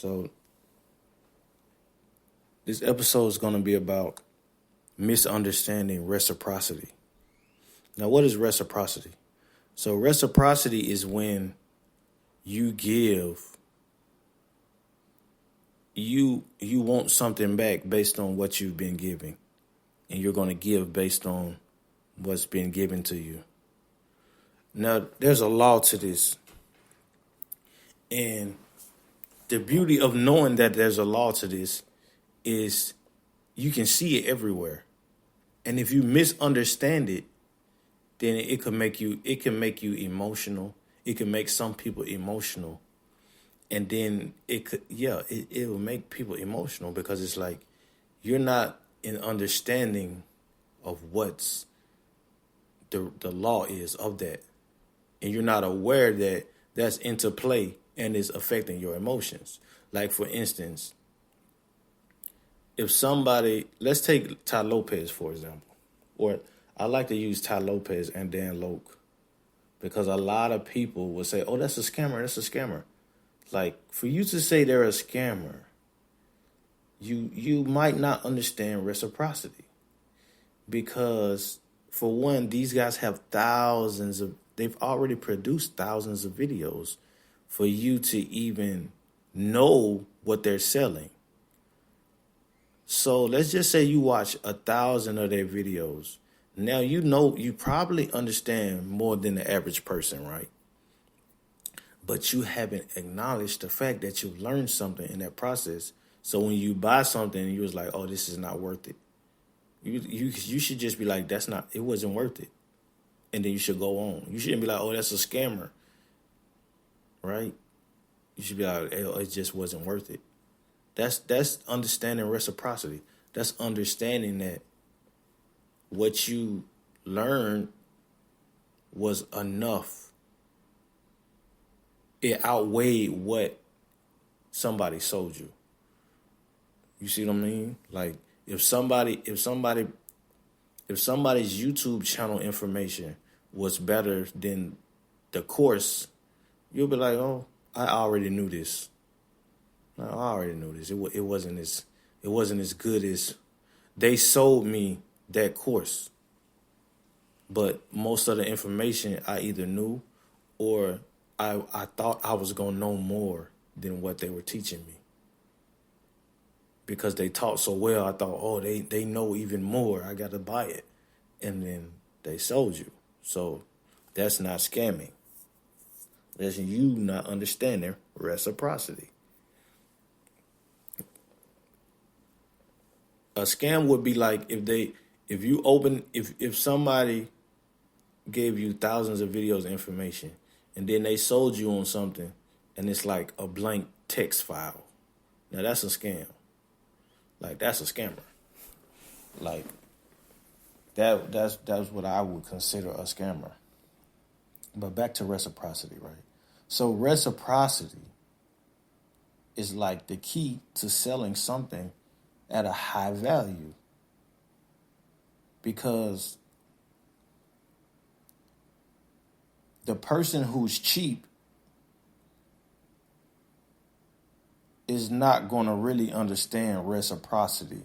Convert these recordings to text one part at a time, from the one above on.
So this episode is going to be about misunderstanding reciprocity. Now, what is reciprocity? So reciprocity is when you give, you want something back based on what you've been giving, and you're going to give based on what's been given to you. Now, there's a law to this, and the beauty of knowing that there's a law to this is you can see it everywhere. And if you misunderstand it, then it can make you emotional. It can make some people emotional. And then it will make people emotional because it's like you're not in understanding of what's the law is of that. And you're not aware that that's into play and is affecting your emotions. Like, for instance, if somebody, let's take Ty Lopez, for example, or I like to use Ty Lopez and Dan Loke because a lot of people will say, oh, that's a scammer. Like, for you to say they're a scammer, you might not understand reciprocity because, for one, these guys have they've already produced thousands of videos for you to even know what they're selling. So let's just say you watch 1,000 of their videos. Now you probably understand more than the average person, right? But you haven't acknowledged the fact that you've learned something in that process. So when you buy something, you was like, oh, this is not worth it. You should just be like, it wasn't worth it. And then you should go on. You shouldn't be like, oh, that's a scammer. Right? You should be like, oh, it just wasn't worth it. That's understanding reciprocity. That's understanding that what you learned was enough. It outweighed what somebody sold you. You see what I mean? Like, if somebody's YouTube channel information was better than the course, you'll be like, oh, I already knew this. I already knew this. It wasn't as good as they sold me that course. But most of the information I either knew or I thought I was going to know more than what they were teaching me. Because they taught so well, I thought, oh, they know even more. I got to buy it. And then they sold you. So that's not scamming. That's you not understanding reciprocity. A scam would be like if somebody gave you thousands of videos of information and then they sold you on something and it's like a blank text file. Now that's a scam. Like, that's a scammer. Like, that's what I would consider a scammer. But back to reciprocity, right? So reciprocity is like the key to selling something at a high value. Because the person who's cheap is not going to really understand reciprocity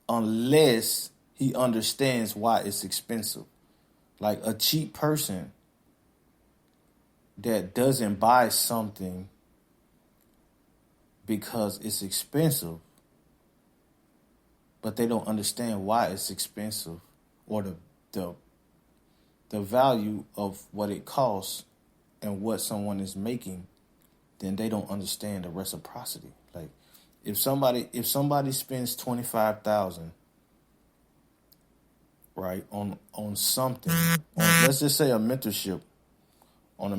unless he understands why it's expensive. Like, a cheap person that doesn't buy something because it's expensive, but they don't understand why it's expensive or the value of what it costs and what someone is making, then they don't understand the reciprocity. Like, if somebody spends $25,000, right, on something, let's just say a mentorship, and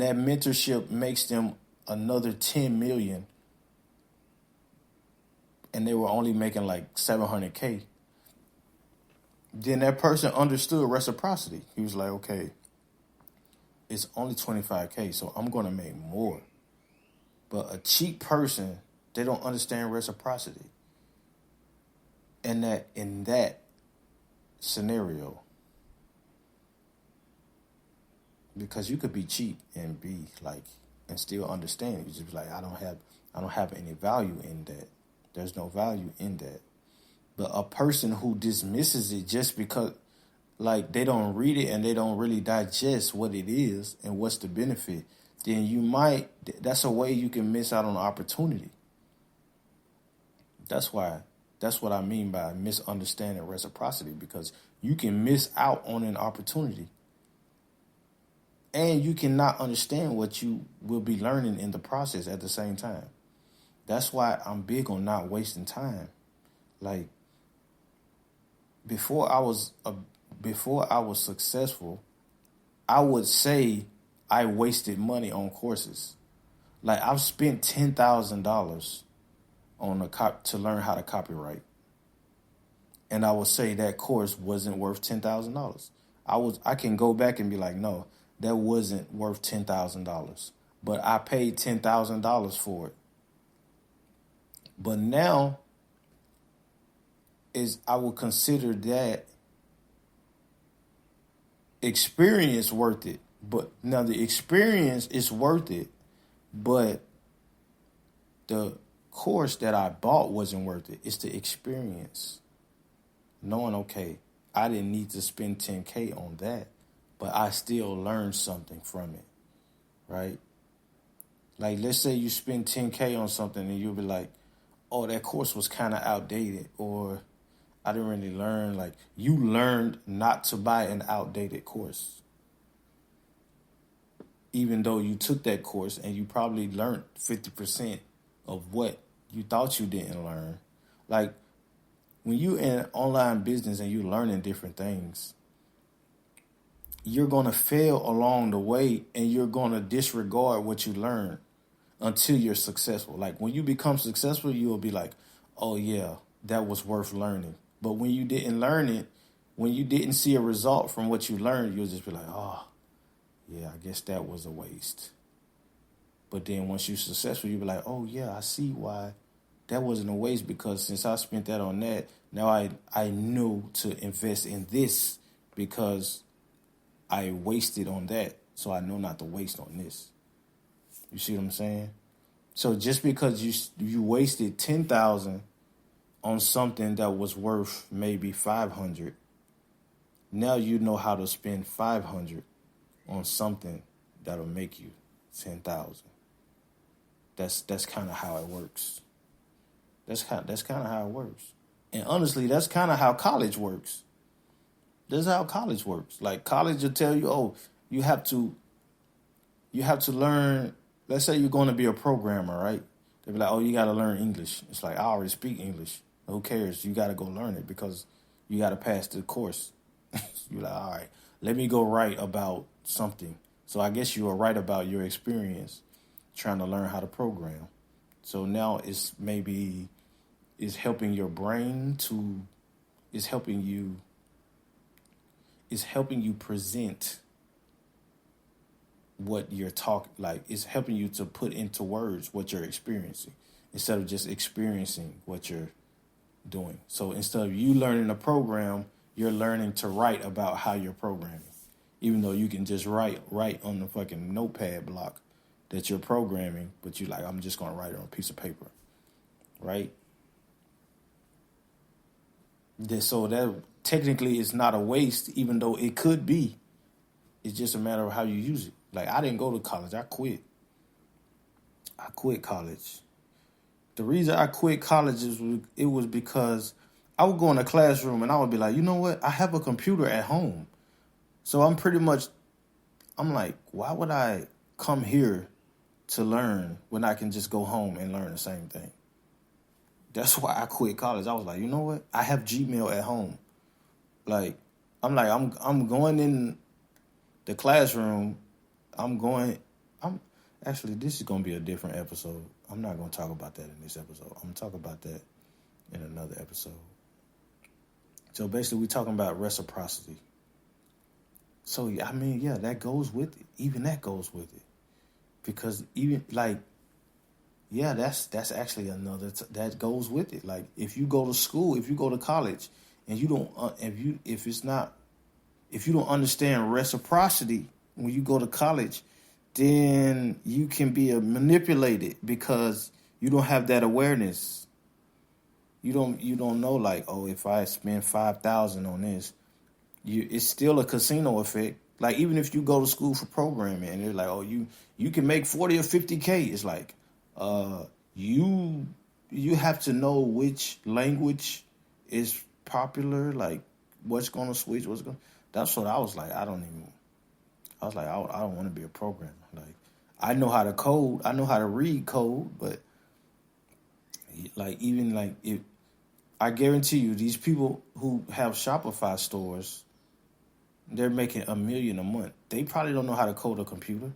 that mentorship makes them another 10 million, and they were only making like 700K, then that person understood reciprocity. He was like, okay, it's only 25K, so I'm going to make more. But a cheap person, they don't understand reciprocity. And that in that scenario, because you could be cheap and be like and still understand it. You just be like, I don't have any value in that. There's no value in that. But a person who dismisses it just because, like, they don't read it and they don't really digest what it is and what's the benefit, then that's a way you can miss out on an opportunity. That's what I mean by misunderstanding reciprocity, because you can miss out on an opportunity and you cannot understand what you will be learning in the process at the same time. That's why I'm big on not wasting time. Like, before I was successful, I would say I wasted money on courses. Like, I've spent $10,000 on to learn how to copyright, and I would say that course wasn't worth $10,000. I can go back and be like, no, that wasn't worth $10,000, but I paid $10,000 for it. But now I would consider that experience worth it. But now the experience is worth it, but the course that I bought wasn't worth it. It's the experience. Knowing, okay, I didn't need to spend $10K on that, but I still learned something from it, right? Like, let's say you spend $10K on something and you'll be like, oh, that course was kind of outdated, or I didn't really learn. Like, you learned not to buy an outdated course, even though you took that course and you probably learned 50% of what you thought you didn't learn. Like, when you in online business and you're learning different things, you're going to fail along the way and you're going to disregard what you learned until you're successful. Like, when you become successful, you'll be like, oh yeah, that was worth learning. But when you didn't learn it, when you didn't see a result from what you learned, you'll just be like, oh yeah, I guess that was a waste. But then once you're successful, you'll be like, oh yeah, I see why that wasn't a waste, because since I spent that on that, now I knew to invest in this because I wasted on that. So I know not to waste on this. You see what I'm saying? So just because you wasted $10,000 on something that was worth maybe $500, now you know how to spend $500 on something that'll make you $10,000. That's kind of how it works. That's kind of how it works. And honestly, that's kind of how college works. This is how college works. Like, college will tell you, oh, you have to learn. Let's say you're going to be a programmer, right? They'll be like, oh, you got to learn English. It's like, I already speak English. Who cares? You got to go learn it because you got to pass the course. You're like, all right, let me go write about something. So I guess you will write about your experience trying to learn how to program. So now it's helping your brain it's helping you present what you're talking, like, it's helping you to put into words what you're experiencing instead of just experiencing what you're doing. So instead of you learning a program, you're learning to write about how you're programming, even though you can just write on the fucking notepad block that you're programming, but you're like, I'm just going to write it on a piece of paper, right? So that technically is not a waste, even though it could be. It's just a matter of how you use it. Like, I didn't go to college. I quit college. The reason I quit college was because I would go in a classroom and I would be like, you know what? I have a computer at home. So I'm like, why would I come here to learn when I can just go home and learn the same thing? That's why I quit college. I was like, you know what? I have Gmail at home. Like, I'm going in the classroom. Actually, this is going to be a different episode. I'm not going to talk about that in this episode. I'm going to talk about that in another episode. So basically, we're talking about reciprocity. So, I mean, yeah, that goes with it. Even that goes with it. Because even, like, yeah, that's actually another, that goes with it. Like, if you go to school, if you go to college, and you don't, if you don't understand reciprocity when you go to college, then you can be manipulated because you don't have that awareness. You don't know, like, oh, if I spend 5,000 on this, it's still a casino effect. Like, even if you go to school for programming and they're like, oh, you can make 40 or 50K, it's like, uh you you have to know which language is popular, like what's gonna switch, what's going. That's what I was like. I was like, I don't want to be a programmer. Like, I know how to code, I know how to read code, but like, even like, if I guarantee you, these people who have Shopify stores, they're making $1 million a month. They probably don't know how to code a computer.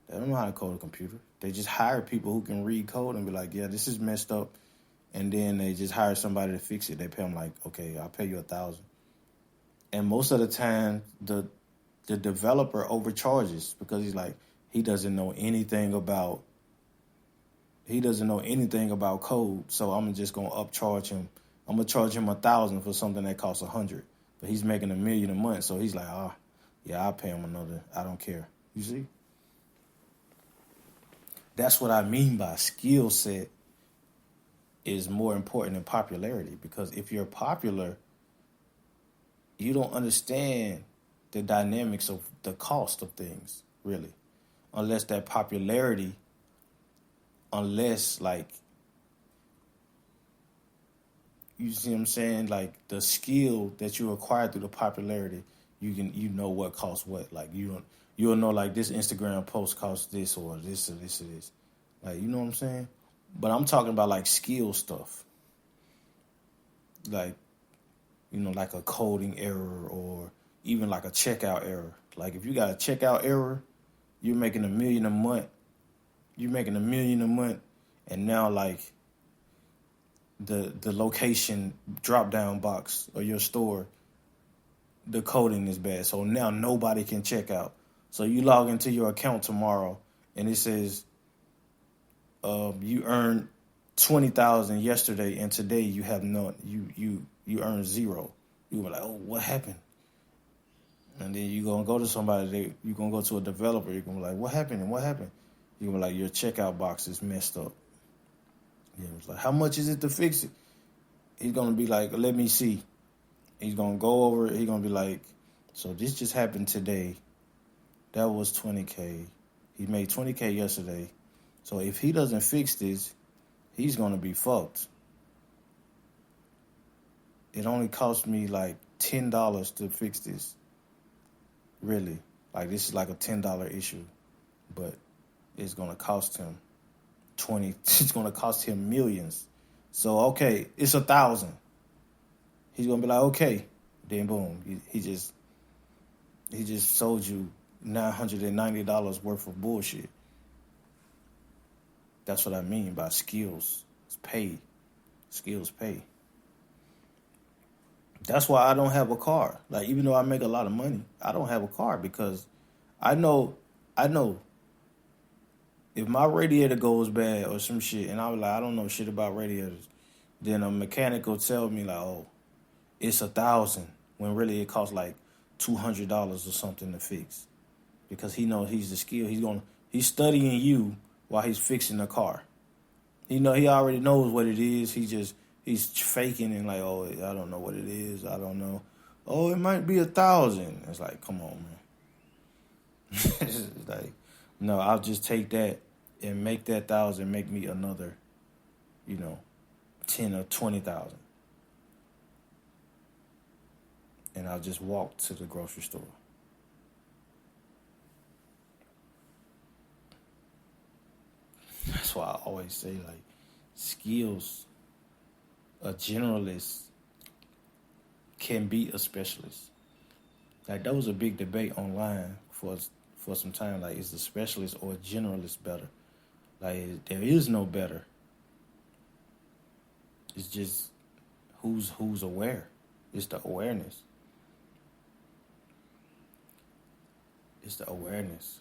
They don't know how to code a computer. They just hire people who can read code and be like, yeah, this is messed up. And then they just hire somebody to fix it. They pay them like, okay, I'll pay you 1,000. And most of the time, the developer overcharges because he's like, he doesn't know anything about code. So I'm just gonna upcharge him. I'm gonna charge him 1,000 for something that costs 100. But he's making $1 million a month, so he's like, yeah, I'll pay him another. I don't care. You see? That's what I mean by skill set is more important than popularity. Because if you're popular, you don't understand the dynamics of the cost of things, really. Unless that popularity, like, you see what I'm saying? Like, the skill that you acquire through the popularity, you know what costs what. Like, you'll know, like, this Instagram post costs this or this or this or this. Like, you know what I'm saying? But I'm talking about, like, skill stuff. Like, like a coding error or even like a checkout error. Like, if you got a checkout error, you're making $1 million a month. You're making $1 million a month, and now, like, the location drop down box of your store, the coding is bad. So now nobody can check out. So you log into your account tomorrow and it says you earned 20,000 yesterday and today you have none. You earned zero. You were like, oh, what happened? And then you're gonna go to somebody, you're gonna go to a developer, you're gonna be like, what happened? And what happened? You're gonna be like, your checkout box is messed up. Yeah, it's like, how much is it to fix it? He's gonna be like, let me see. He's gonna go over it. He's gonna be like, so this just happened today. That was 20K. He made 20K yesterday. So if he doesn't fix this, he's gonna be fucked. It only cost me like $10 to fix this. Really, like, this is like a $10 issue, but it's gonna cost him 20. It's gonna cost him millions. So okay, it's 1,000. He's gonna be like, okay, then boom, he just sold you $990 worth of bullshit. That's what I mean by skills. It's pay. Skills pay. That's why I don't have a car. Like, even though I make a lot of money, I don't have a car because I know if my radiator goes bad or some shit, and I was like, I don't know shit about radiators, then a mechanic will tell me like, oh, it's 1,000, when really it costs like $200 or something to fix, because he knows he's the skill. He's studying you while he's fixing the car. He already knows what it is. He's faking and like, oh, I don't know what it is. I don't know. Oh, it might be 1,000. It's like, come on, man. It's like, no, I'll just take that and make that 1,000 make me another, 10 or 20,000. And I'll just walk to the grocery store. That's why I always say, like, skills, a generalist can be a specialist. Like, that was a big debate online for some time. Like, is the specialist or a generalist better? Like, there is no better. It's just who's aware. It's the awareness. It's the awareness.